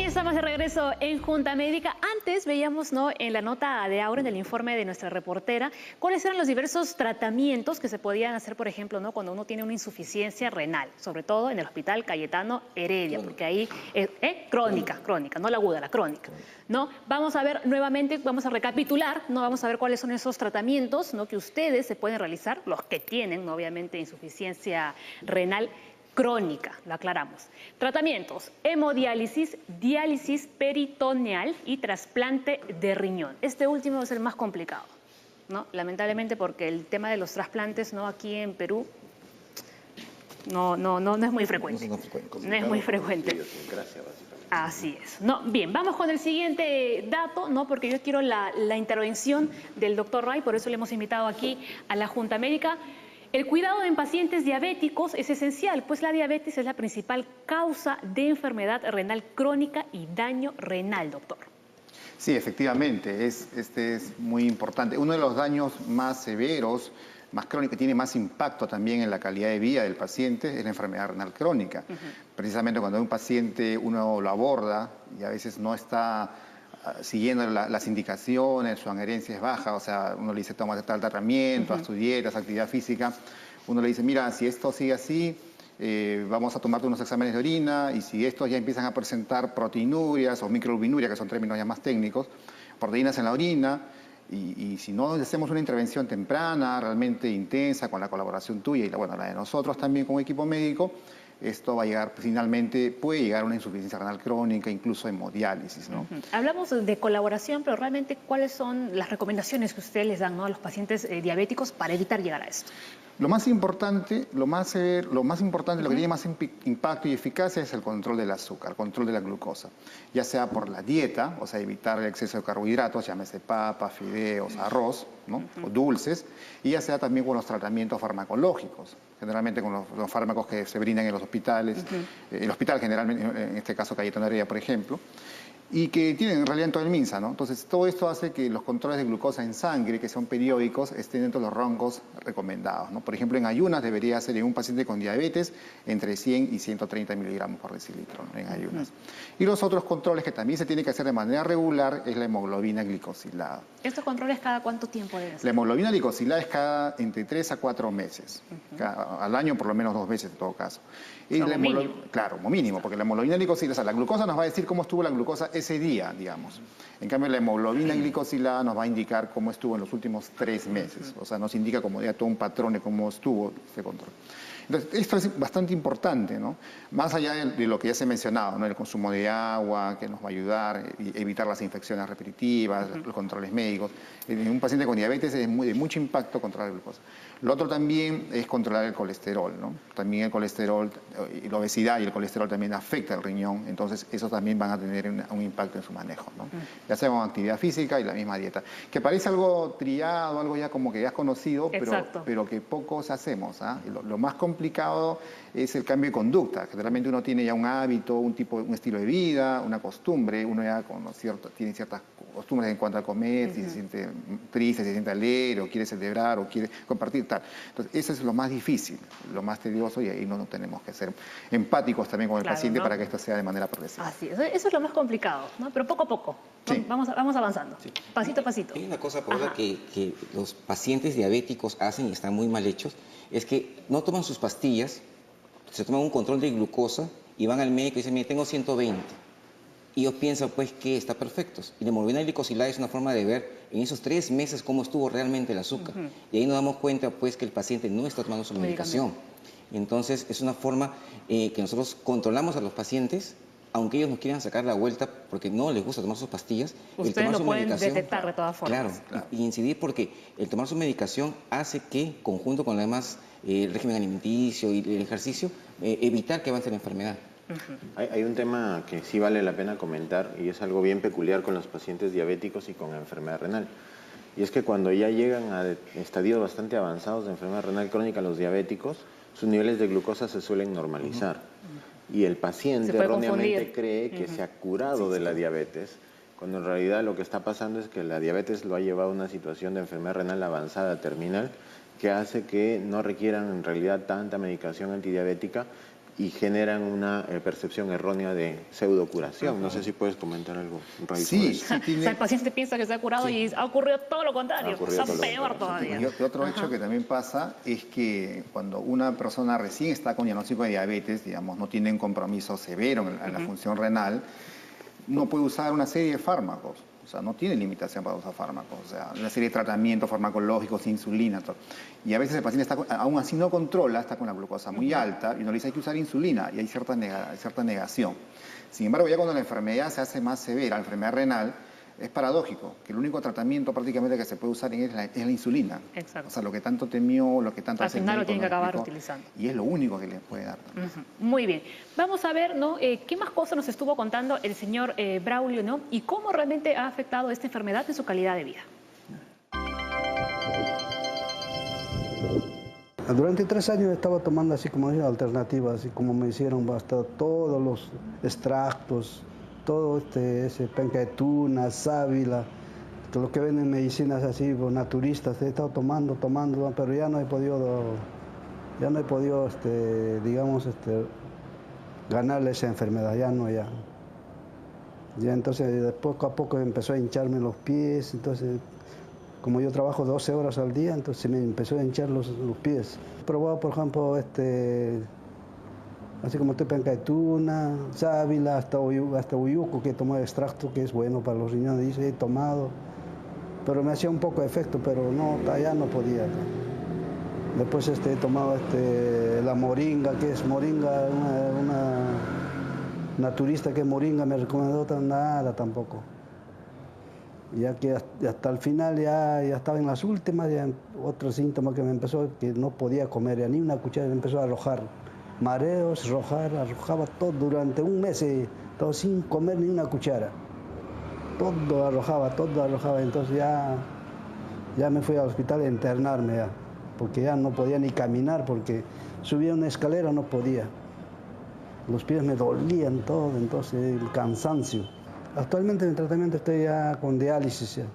Estamos de regreso en Junta Médica. Antes veíamos, ¿no?, en la nota de Aura, en el informe de nuestra reportera, cuáles eran los diversos tratamientos que se podían hacer, por ejemplo, ¿no?, cuando uno tiene una insuficiencia renal, sobre todo en el Hospital Cayetano Heredia, porque ahí es crónica, no la aguda, la crónica, ¿no? Vamos a ver nuevamente, vamos a recapitular, ¿no? Vamos a ver cuáles son esos tratamientos, ¿no?, que ustedes se pueden realizar, los que tienen, ¿no?, obviamente, insuficiencia renal crónica, lo aclaramos. Tratamientos: hemodiálisis, diálisis peritoneal y trasplante de riñón. Este último es el más complicado, ¿no? Lamentablemente, porque el tema de los trasplantes, ¿no?, aquí en Perú no es muy frecuente. No es muy frecuente. Así es. No, bien, vamos con el siguiente dato, ¿no?, porque yo quiero la intervención del doctor Ray, por eso le hemos invitado aquí a la Junta Médica. El cuidado en pacientes diabéticos es esencial, pues la diabetes es la principal causa de enfermedad renal crónica y daño renal, doctor. Sí, efectivamente, este es muy importante. Uno de los daños más severos, más crónicos, tiene más impacto también en la calidad de vida del paciente, es la enfermedad renal crónica. Precisamente cuando un paciente uno lo aborda y a veces no está siguiendo las indicaciones, su adherencia es baja, o sea, uno le dice toma tal tratamiento, haz tu dieta, haz actividad física, uno le dice, mira, si esto sigue así, vamos a tomarte unos exámenes de orina y si estos ya empiezan a presentar proteinurias o microalbuminurias, que son términos ya más técnicos, proteínas en la orina, y si no hacemos una intervención temprana, realmente intensa, con la colaboración tuya y la de nosotros también como equipo médico, esto va a llegar, finalmente puede llegar a una insuficiencia renal crónica, incluso hemodiálisis, ¿no? Hablamos de colaboración, pero realmente, ¿cuáles son las recomendaciones que ustedes les dan, ¿no?, a los pacientes diabéticos para evitar llegar a esto? Lo más importante, lo que tiene más impacto y eficacia es el control del azúcar, el control de la glucosa. Ya sea por la dieta, o sea, evitar el exceso de carbohidratos, llámese papas, fideos, arroz, ¿no?, o dulces, y ya sea también con los tratamientos farmacológicos, generalmente con los fármacos que se brindan en los hospitales, el hospital generalmente, en este caso Cayetano Heredia, por ejemplo, y que tienen en realidad en todo el MINSA, ¿no? Entonces, todo esto hace que los controles de glucosa en sangre, que son periódicos, estén dentro de los rangos recomendados, ¿no? Por ejemplo, en ayunas debería ser en un paciente con diabetes entre 100 y 130 miligramos por decilitro, ¿no?, en ayunas. Y los otros controles que también se tienen que hacer de manera regular es la hemoglobina glicosilada. ¿Estos controles cada cuánto tiempo deben ser? La hemoglobina glicosilada es entre 3 a 4 meses, al año por lo menos 2 veces en todo caso. Y como mínimo. Claro, como mínimo, porque la hemoglobina glicosilada, o sea, la glucosa nos va a decir cómo estuvo la glucosa ese día, digamos. En cambio, la hemoglobina glicosilada nos va a indicar cómo estuvo en los últimos 3 meses. O sea, nos indica como ya todo un patrón de cómo estuvo ese control. Entonces, esto es bastante importante, ¿no? Más allá de lo que ya se ha mencionado, ¿no?, el consumo de agua, que nos va a ayudar, y evitar las infecciones repetitivas, los controles médicos. En un paciente con diabetes es de mucho impacto controlar la glucosa. Lo otro también es controlar el colesterol, ¿no? También el colesterol, y la obesidad y el colesterol también afecta al riñón, entonces esos también van a tener un impacto en su manejo, ¿no? Ya sea con actividad física y la misma dieta. Que parece algo trillado, algo ya como que ya es conocido, pero que pocos hacemos, ¿ah? Lo más complicado es el cambio de conducta. Generalmente uno tiene ya un hábito, un estilo de vida, una costumbre, uno ya tiene ciertas costumbres en cuanto a comer, si se siente triste, se siente alegre, o quiere celebrar, o quiere compartir, tal. Entonces, eso es lo más difícil, lo más tedioso, y ahí no tenemos que ser empáticos también con el paciente, ¿no?, para que esto sea de manera progresiva. Así es, eso es lo más complicado, ¿no? Pero poco a poco, sí, vamos avanzando, pasito a pasito. Hay una cosa, Paola, que los pacientes diabéticos hacen y están muy mal hechos, es que no toman sus pastillas, se toman un control de glucosa y van al médico y dicen, mire, tengo 120. Y ellos piensan, pues, que está perfecto. Y la hemoglobina glicosilada es una forma de ver en esos 3 meses cómo estuvo realmente el azúcar. Y ahí nos damos cuenta, pues, que el paciente no está tomando su medicación. Entonces, es una forma que nosotros controlamos a los pacientes, aunque ellos nos quieran sacar la vuelta porque no les gusta tomar sus pastillas. Ustedes lo pueden detectar de todas formas. Claro, y incidir porque el tomar su medicación hace que, conjunto con además el régimen alimenticio y el ejercicio, evitar que avance la enfermedad. Hay un tema que sí vale la pena comentar, y es algo bien peculiar con los pacientes diabéticos y con la enfermedad renal. Y es que cuando ya llegan a estadios bastante avanzados de enfermedad renal crónica, los diabéticos, sus niveles de glucosa se suelen normalizar. Y el paciente erróneamente cree que se ha curado de la diabetes, cuando en realidad lo que está pasando es que la diabetes lo ha llevado a una situación de enfermedad renal avanzada, terminal, que hace que no requieran en realidad tanta medicación antidiabética y generan una percepción errónea de pseudocuración. No sé si puedes comentar algo. Sí, o sea, el paciente piensa que se ha curado y ha ocurrido todo lo contrario, está peor todavía. Y otro hecho que también pasa es que cuando una persona recién está con diagnóstico de diabetes, digamos, no tiene un compromiso severo en la función renal, no puede usar una serie de fármacos. O sea, no tiene limitación para usar fármacos, o sea, una serie de tratamientos farmacológicos, insulina, todo. Y a veces el paciente está, aún así no controla, está con la glucosa muy alta y uno le dice hay que usar insulina y hay cierta negación. Sin embargo, ya cuando la enfermedad se hace más severa, la enfermedad renal, es paradójico, que el único tratamiento prácticamente que se puede usar es la insulina. Exacto. O sea, lo que tanto temió, lo que tanto hace el médico, al final lo tiene que acabar utilizando. Y es lo único que le puede dar. Muy bien. Vamos a ver, ¿no? ¿Qué más cosas nos estuvo contando el señor Braulio, ¿no? Y cómo realmente ha afectado esta enfermedad en su calidad de vida. Durante 3 años estaba tomando así como alternativas, así como me hicieron hasta todos los extractos, todo ese penca de tuna, sábila, todo lo que venden medicinas así, naturistas, he estado tomando, pero ya no he podido, digamos, ganarle esa enfermedad, ya. Ya entonces de poco a poco empezó a hincharme los pies, entonces como yo trabajo 12 horas al día, entonces me empezó a hinchar los pies. He probado, por ejemplo, así como penca de tuna, sábila, hasta uyuco, que he tomado extracto, que es bueno para los riñones, dice, he tomado, pero me hacía un poco de efecto, pero no, ya no podía. Después he tomado la moringa, que es moringa, una naturista que es moringa, me recomendó nada tampoco. Ya que hasta el final ya estaba en las últimas, ya otro síntoma que me empezó, que no podía comer, ya ni una cuchara, me empezó a arrojar. Mareos, arrojaba todo durante un mes, todo sin comer ni una cuchara. Todo arrojaba, entonces ya me fui al hospital a internarme ya, porque ya no podía ni caminar, porque subía una escalera no podía. Los pies me dolían todo, entonces el cansancio. Actualmente en el tratamiento estoy ya con diálisis ya.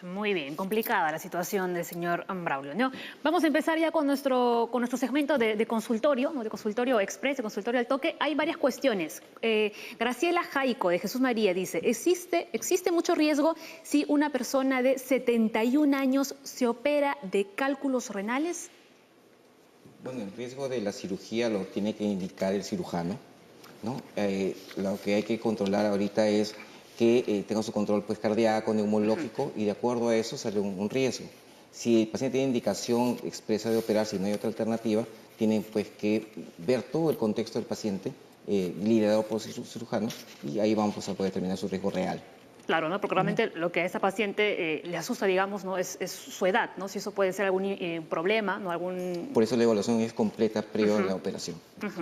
Muy bien, complicada la situación del señor Braulio, ¿no? Vamos a empezar ya con nuestro segmento de consultorio, ¿no? De consultorio express, de consultorio al toque. Hay varias cuestiones. Graciela Jaico, de Jesús María, dice, ¿existe mucho riesgo si una persona de 71 años se opera de cálculos renales? Bueno, el riesgo de la cirugía lo tiene que indicar el cirujano, ¿no? Lo que hay que controlar ahorita es que tenga su control cardíaco, neumológico, y de acuerdo a eso sale un riesgo. Si el paciente tiene indicación expresa de operar, si no hay otra alternativa, tienen que ver todo el contexto del paciente, liderado por su cirujano, y ahí vamos a poder determinar su riesgo real. Claro, ¿no? Porque realmente lo que a esta paciente le asusta, digamos, ¿no? Es su edad, ¿no? Si eso puede ser algún problema, ¿no? Por eso la evaluación es completa previo a la operación.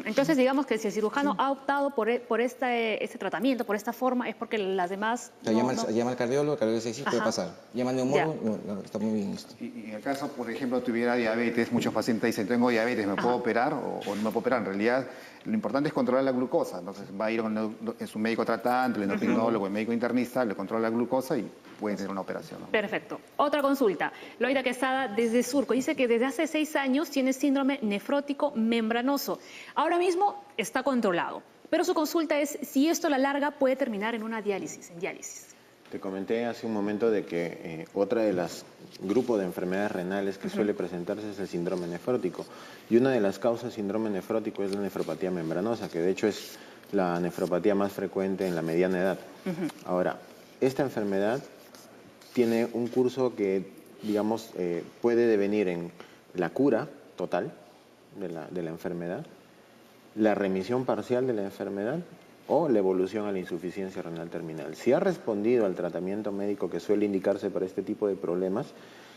Entonces, digamos que si el cirujano ha optado por este tratamiento, por esta forma, es porque las demás... O sea, llama al cardiólogo, el cardiólogo dice, sí, puede pasar. Llama al neumólogo, está muy bien esto. Y en el caso, por ejemplo, tuviera diabetes, muchos pacientes dicen, tengo diabetes, ¿me puedo operar o no me puedo operar? En realidad, lo importante es controlar la glucosa. Entonces, va a ir con su médico tratante, el endocrinólogo, el médico internista, le controla la glucosa y puede tener una operación, ¿no? Perfecto. Otra consulta. Loida Quesada, desde Surco, dice que desde hace 6 años tiene síndrome nefrótico membranoso. Ahora mismo está controlado, pero su consulta es si esto a la larga puede terminar en una diálisis, Te comenté hace un momento de que otra de las grupos de enfermedades renales que suele presentarse es el síndrome nefrótico. Y una de las causas del síndrome nefrótico es la nefropatía membranosa, que de hecho es la nefropatía más frecuente en la mediana edad. Ahora, esta enfermedad tiene un curso que, digamos, puede devenir en la cura total de la enfermedad, la remisión parcial de la enfermedad o la evolución a la insuficiencia renal terminal. Si ha respondido al tratamiento médico que suele indicarse para este tipo de problemas,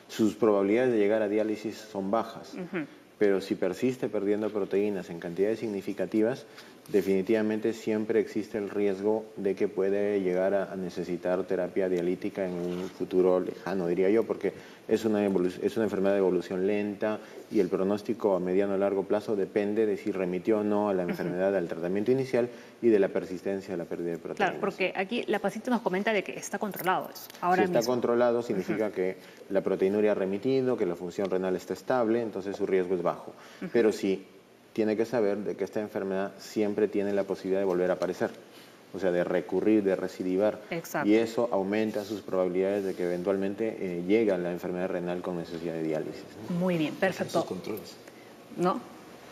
sus probabilidades de llegar a diálisis son bajas. Pero si persiste perdiendo proteínas en cantidades significativas, definitivamente siempre existe el riesgo de que puede llegar a necesitar terapia dialítica en un futuro lejano, diría yo, porque es una enfermedad de evolución lenta y el pronóstico a mediano o largo plazo depende de si remitió o no a la enfermedad, al tratamiento inicial y de la persistencia de la pérdida de proteínas. Claro, porque aquí la paciente nos comenta de que está controlado eso, ahora mismo. Si está controlado significa que la proteinuria ha remitido, que la función renal está estable, entonces su riesgo es bajo. Pero sí tiene que saber de que esta enfermedad siempre tiene la posibilidad de volver a aparecer, o sea, de recurrir, de recidivar. Exacto. Y eso aumenta sus probabilidades de que eventualmente llegue a la enfermedad renal con necesidad de diálisis, ¿no? Muy bien, perfecto. Esos controles. ¿No?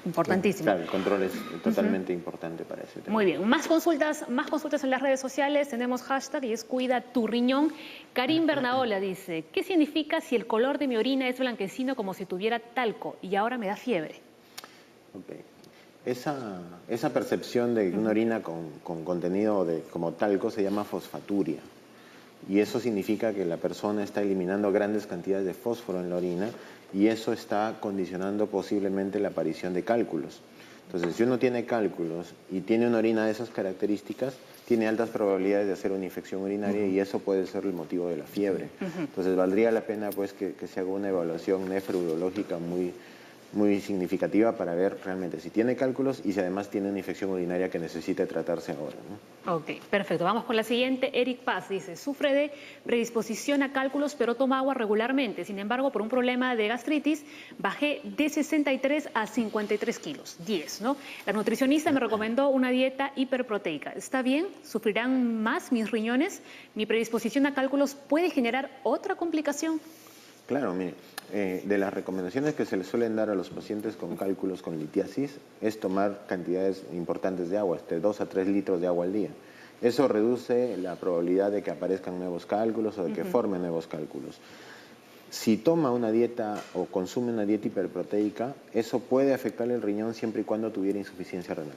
Importantísimo. Claro, el control es totalmente importante para ese tema. Muy bien, más consultas en las redes sociales. Tenemos hashtag y es Cuida tu riñón. Karim Bernaola dice, ¿qué significa si el color de mi orina es blanquecino como si tuviera talco y ahora me da fiebre? Okay. Esa percepción de una orina con contenido como talco se llama fosfaturia. Y eso significa que la persona está eliminando grandes cantidades de fósforo en la orina y eso está condicionando posiblemente la aparición de cálculos. Entonces, si uno tiene cálculos y tiene una orina de esas características, tiene altas probabilidades de hacer una infección urinaria y eso puede ser el motivo de la fiebre. Entonces, valdría la pena pues que se haga una evaluación nefrourológica muy significativa para ver realmente si tiene cálculos y si además tiene una infección urinaria que necesite tratarse ahora, ¿no? Ok, perfecto. Vamos con la siguiente. Eric Paz dice, sufre de predisposición a cálculos, pero toma agua regularmente. Sin embargo, por un problema de gastritis, bajé de 63 a 53 kilos, 10, ¿no? La nutricionista me recomendó una dieta hiperproteica. ¿Está bien? ¿Sufrirán más mis riñones? ¿Mi predisposición a cálculos puede generar otra complicación? Claro, mire, de las recomendaciones que se les suelen dar a los pacientes con cálculos con litiasis es tomar cantidades importantes de agua, 2 a 3 litros de agua al día. Eso reduce la probabilidad de que aparezcan nuevos cálculos o de que formen nuevos cálculos. Si toma una dieta o consume una dieta hiperproteica, eso puede afectar el riñón siempre y cuando tuviera insuficiencia renal.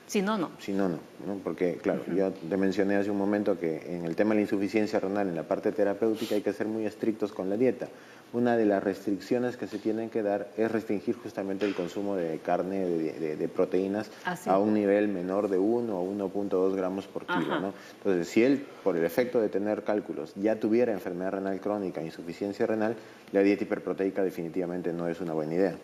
Si no, no. Si no, no, ¿no? Porque, claro, yo te mencioné hace un momento que en el tema de la insuficiencia renal, en la parte terapéutica, hay que ser muy estrictos con la dieta. Una de las restricciones que se tienen que dar es restringir justamente el consumo de carne, de proteínas, a un nivel menor de 1 o 1.2 gramos por kilo, ¿no? Entonces, si él, por el efecto de tener cálculos, ya tuviera enfermedad renal crónica, insuficiencia renal, la dieta hiperproteica definitivamente no es una buena idea.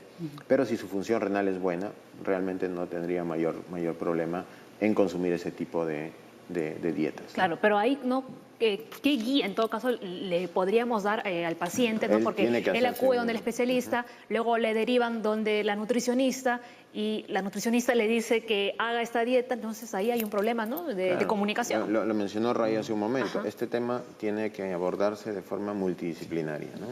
Pero si su función renal es buena, realmente no tendría mayor problema en consumir ese tipo de dietas, ¿no? Claro, pero ahí no, ¿qué guía en todo caso le podríamos dar al paciente, ¿no? Porque él acude donde el especialista, luego le derivan donde la nutricionista y la nutricionista le dice que haga esta dieta, entonces ahí hay un problema, ¿no? de comunicación. Lo mencionó Ray hace un momento. Este tema tiene que abordarse de forma multidisciplinaria, ¿no?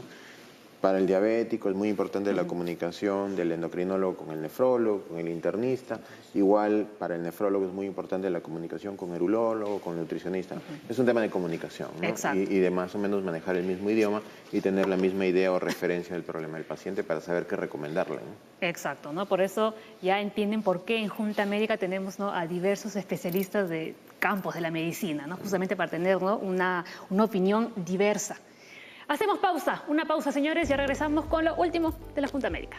Para el diabético es muy importante la comunicación del endocrinólogo con el nefrólogo, con el internista. Igual para el nefrólogo es muy importante la comunicación con el urólogo, con el nutricionista. Es un tema de comunicación, ¿no? Y de más o menos manejar el mismo idioma y tener la misma idea o referencia del problema del paciente para saber qué recomendarle, ¿no? Exacto, ¿no? Por eso ya entienden por qué en Junta Médica tenemos, ¿no?, a diversos especialistas de campos de la medicina, ¿no? Justamente para tener, ¿no?, una opinión diversa. Hacemos pausa, una pausa, señores, y regresamos con lo último de la Junta Médica.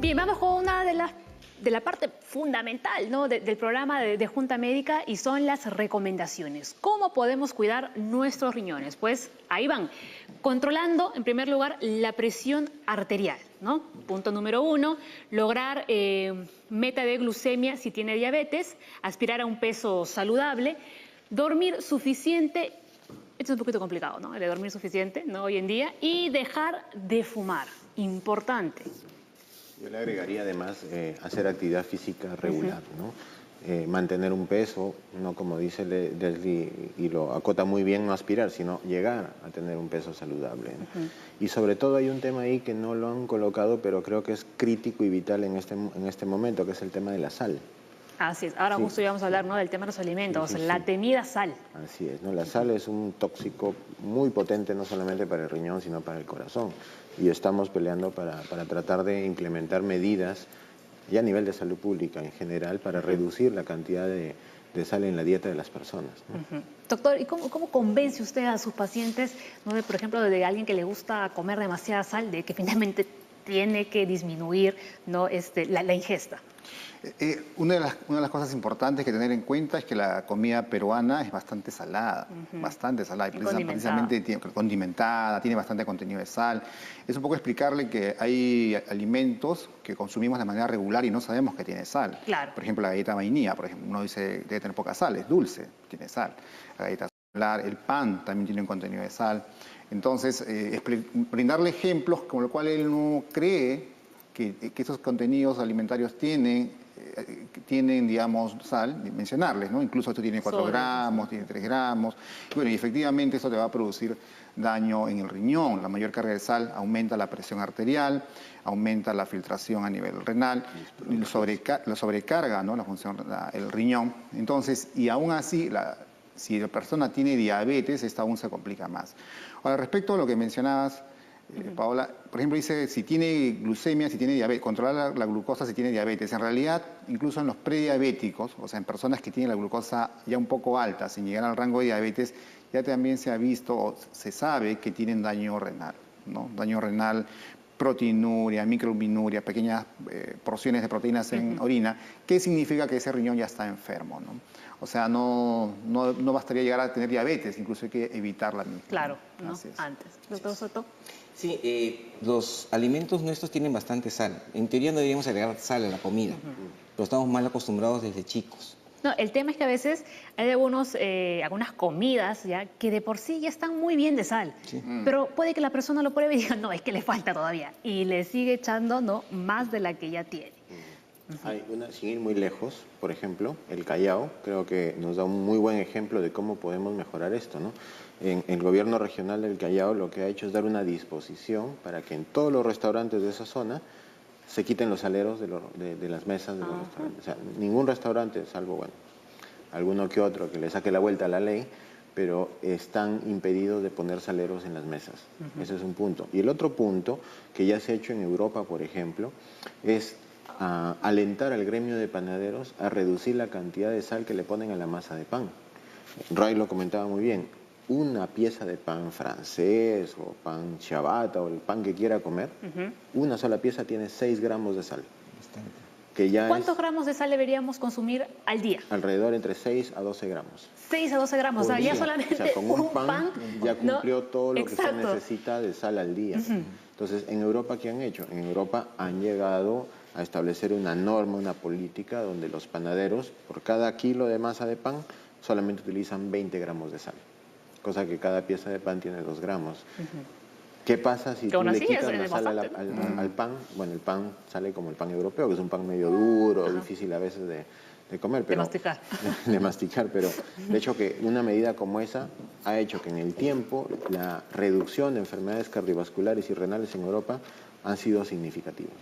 Bien, vamos con una de la parte fundamental, ¿no?, del programa de Junta Médica, y son las recomendaciones. ¿Cómo podemos cuidar nuestros riñones? Pues ahí van. Controlando, en primer lugar, la presión arterial, ¿no? Punto número 1, lograr meta de glucemia si tiene diabetes, aspirar a un peso saludable, dormir suficiente. Esto es un poquito complicado, ¿no?, el de dormir suficiente, ¿no?, hoy en día, y dejar de fumar. Importante. Yo le agregaría además hacer actividad física regular, ¿no? Mantener un peso, no como dice Leslie, y lo acota muy bien, no aspirar, sino llegar a tener un peso saludable, ¿no? Y sobre todo hay un tema ahí que no lo han colocado, pero creo que es crítico y vital en este momento, que es el tema de la sal. Así es. Ahora justo íbamos a hablar, ¿no?, del tema de los alimentos, la temida sal. Así es, ¿no? La sal es un tóxico muy potente, no solamente para el riñón, sino para el corazón. Y estamos peleando para tratar de implementar medidas ya a nivel de salud pública en general para reducir la cantidad de sal en la dieta de las personas, ¿no? Doctor, ¿y cómo convence usted a sus pacientes, ¿no?, de, por ejemplo, de alguien que le gusta comer demasiada sal, de que finalmente tiene que disminuir, ¿no?, la ingesta? Una de las cosas importantes que tener en cuenta es que la comida peruana es bastante salada, bastante salada, y precisamente condimentada, tiene bastante contenido de sal. Es un poco explicarle que hay alimentos que consumimos de manera regular y no sabemos que tiene sal. Claro. Por ejemplo, la galleta vainilla, por ejemplo, uno dice debe tener poca sal, es dulce, tiene sal. La galleta solar, el pan también tiene un contenido de sal. Entonces, brindarle ejemplos con los cuales él no cree que esos contenidos alimentarios tienen, digamos, sal, mencionarles, ¿no? Incluso esto tiene 4 gramos, tiene 3 gramos. Bueno, y efectivamente eso te va a producir daño en el riñón. La mayor carga de sal aumenta la presión arterial, aumenta la filtración a nivel renal, lo sobrecarga, ¿no?, la función el riñón. Entonces, y aún así, si la persona tiene diabetes, esta aún se complica más. Ahora, respecto a lo que mencionabas, Paola, por ejemplo, dice si tiene glucemia, si tiene diabetes, controlar la glucosa si tiene diabetes. En realidad, incluso en los prediabéticos, o sea, en personas que tienen la glucosa ya un poco alta, sin llegar al rango de diabetes, ya también se ha visto o se sabe que tienen daño renal, ¿no? Daño renal proteinuria, microalbuminuria, pequeñas porciones de proteínas en orina, ¿qué significa que ese riñón ya está enfermo, ¿no? O sea, no bastaría llegar a tener diabetes, incluso hay que evitarla misma. Claro, ¿no? Antes. Doctor Soto. Sí, los alimentos nuestros tienen bastante sal. En teoría no deberíamos agregar sal a la comida, pero estamos mal acostumbrados desde chicos. No, el tema es que a veces hay algunas comidas ya que de por sí ya están muy bien de sal, pero puede que la persona lo pruebe y diga, no, es que le falta todavía, y le sigue echando más de la que ya tiene. Hay una, sin ir muy lejos, por ejemplo, el Callao, creo que nos da un muy buen ejemplo de cómo podemos mejorar esto, ¿no? En el gobierno regional del Callao lo que ha hecho es dar una disposición para que en todos los restaurantes de esa zona se quiten los saleros de las mesas de los restaurantes. O sea, ningún restaurante, salvo, bueno, alguno que otro que le saque la vuelta a la ley, pero están impedidos de poner saleros en las mesas. Ese es un punto. Y el otro punto, que ya se ha hecho en Europa, por ejemplo, es alentar al gremio de panaderos a reducir la cantidad de sal que le ponen a la masa de pan. Ray lo comentaba muy bien, una pieza de pan francés o pan ciabatta o el pan que quiera comer, una sola pieza tiene 6 gramos de sal. Que ya ¿Cuántos gramos de sal deberíamos consumir al día? Alrededor entre 6 a 12 gramos. 6 a 12 gramos, o sea, ya solamente o sea, con un pan ya cumplió ¿no? todo lo Exacto. que se necesita de sal al día. Entonces, en Europa, ¿qué han hecho? En Europa han llegado a establecer una norma, una política donde los panaderos, por cada kilo de masa de pan, solamente utilizan 20 gramos de sal, cosa que cada pieza de pan tiene 2 gramos. ¿Qué pasa si tú le quitas la sal al pan? Bueno, el pan sale como el pan europeo, que es un pan medio duro, difícil a veces de comer. Pero, de masticar. De masticar, pero de hecho que una medida como esa ha hecho que en el tiempo la reducción de enfermedades cardiovasculares y renales en Europa han sido significativas.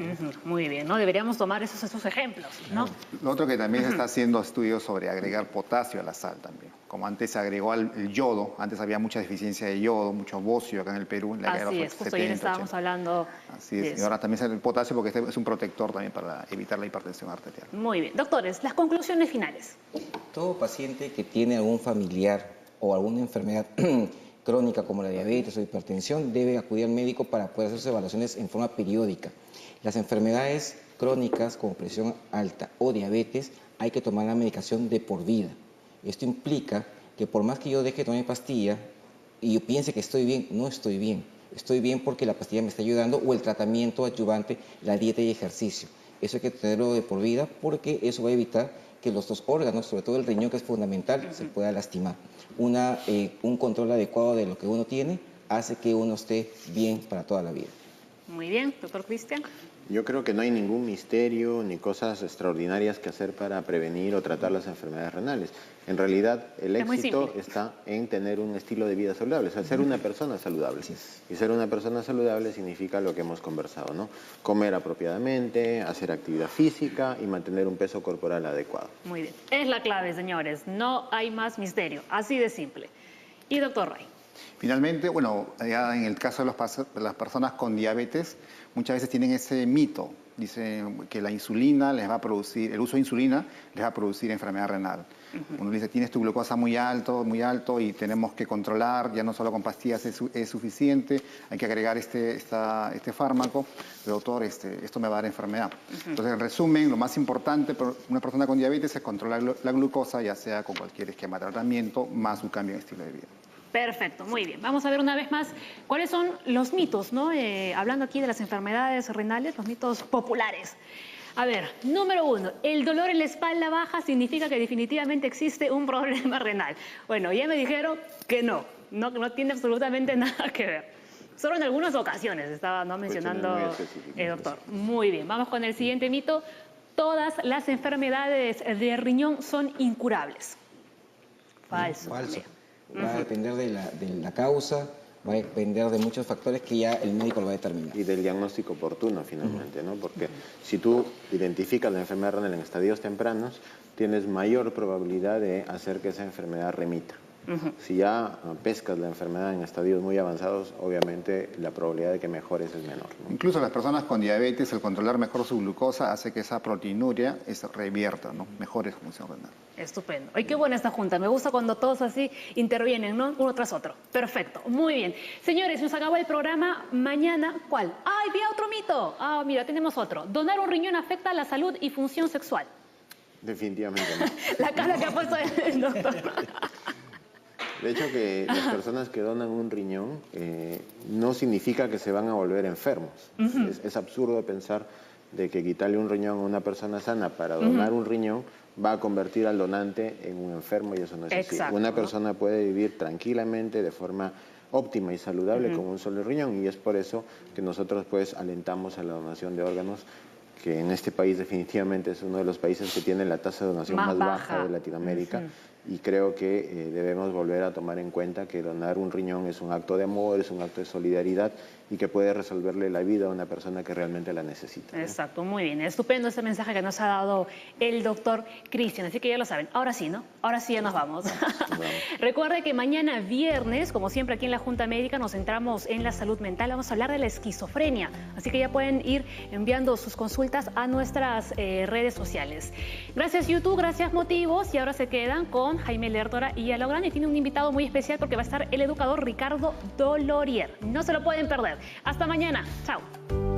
Muy bien, ¿no? Deberíamos tomar esos ejemplos, ¿no? Lo otro que también se está haciendo estudios sobre agregar potasio a la sal también. Como antes se agregó el yodo, antes había mucha deficiencia de yodo, mucho bocio acá en el Perú. Así es, justo ayer estábamos hablando Así es, y ahora también sale el potasio porque este es un protector también para evitar la hipertensión arterial. Muy bien. Doctores, las conclusiones finales. Todo paciente que tiene algún familiar o alguna enfermedad crónica como la diabetes o hipertensión debe acudir al médico para poder hacerse evaluaciones en forma periódica. Las enfermedades crónicas como presión alta o diabetes hay que tomar la medicación de por vida. Esto implica que por más que yo deje de tomar mi pastilla y yo piense que estoy bien, no estoy bien. Estoy bien porque la pastilla me está ayudando o el tratamiento adyuvante, la dieta y ejercicio. Eso hay que tenerlo de por vida porque eso va a evitar que los dos órganos, sobre todo el riñón que es fundamental, se pueda lastimar. Un control adecuado de lo que uno tiene hace que uno esté bien para toda la vida. Muy bien, doctor Cristian. Yo creo que no hay ningún misterio ni cosas extraordinarias que hacer para prevenir o tratar las enfermedades renales. En realidad, el éxito está en tener un estilo de vida saludable, o sea, ser una persona saludable. Y ser una persona saludable significa lo que hemos conversado, ¿no? Comer apropiadamente, hacer actividad física y mantener un peso corporal adecuado. Muy bien. Es la clave, señores. No hay más misterio. Así de simple. Y doctor Ray. Finalmente, bueno, ya en el caso de las personas con diabetes, muchas veces tienen ese mito. Dicen que la insulina les va a producir, el uso de insulina les va a producir enfermedad renal. Uno dice, tienes tu glucosa muy alto y tenemos que controlar, ya no solo con pastillas es suficiente, hay que agregar este fármaco. Pero, doctor, esto me va a dar enfermedad. Entonces, en resumen, lo más importante para una persona con diabetes es controlar la glucosa, ya sea con cualquier esquema de tratamiento, más un cambio en estilo de vida. Perfecto, muy bien. Vamos a ver una vez más cuáles son los mitos, ¿no? Hablando aquí de las enfermedades renales, los mitos populares. A ver, número 1, el dolor en la espalda baja significa que definitivamente existe un problema renal. Bueno, ya me dijeron que no tiene absolutamente nada que ver. Solo en algunas ocasiones estaba mencionando el doctor. Muy bien, vamos con el siguiente mito. Todas las enfermedades de riñón son incurables. Falso. Falso. Va a depender de la causa, va a depender de muchos factores que ya el médico lo va a determinar. Y del diagnóstico oportuno, finalmente, ¿no? Porque si tú identificas la enfermedad renal en estadios tempranos, tienes mayor probabilidad de hacer que esa enfermedad remita. Si ya pescas la enfermedad en estadios muy avanzados, obviamente la probabilidad de que mejores es menor, ¿no? Incluso las personas con diabetes, el controlar mejor su glucosa hace que esa proteinuria se revierta, ¿no? Mejore su función renal. Estupendo. Ay, qué buena esta junta. Me gusta cuando todos así intervienen, ¿no? Uno tras otro. Perfecto. Muy bien. Señores, nos acabó el programa. Mañana, ¿cuál? ¡Ay, vi otro mito! Ah, mira, tenemos otro. Donar un riñón afecta la salud y función sexual. Definitivamente no. La cara que ha puesto el doctor. De hecho, que las personas que donan un riñón no significa que se van a volver enfermos. Es absurdo pensar de que quitarle un riñón a una persona sana para donar un riñón va a convertir al donante en un enfermo, y eso no es así. Exacto, Una persona puede vivir tranquilamente, de forma óptima y saludable con un solo riñón, y es por eso que nosotros pues alentamos a la donación de órganos, que en este país definitivamente es uno de los países que tiene la tasa de donación más baja de Latinoamérica. Y creo que debemos volver a tomar en cuenta que donar un riñón es un acto de amor, es un acto de solidaridad, y que puede resolverle la vida a una persona que realmente la necesita, ¿no? Exacto, muy bien. Estupendo este mensaje que nos ha dado el doctor Cristian. Así que ya lo saben. Ahora sí, ¿no? Ahora sí ya nos vamos. Recuerde que mañana viernes, como siempre aquí en la Junta Médica, nos centramos en la salud mental. Vamos a hablar de la esquizofrenia. Así que ya pueden ir enviando sus consultas a nuestras redes sociales. Gracias YouTube, gracias Motivos. Y ahora se quedan con Jaime Lertora y a lo grande. Tiene un invitado muy especial porque va a estar el educador Ricardo Dolorier. No se lo pueden perder. Hasta mañana. Chao.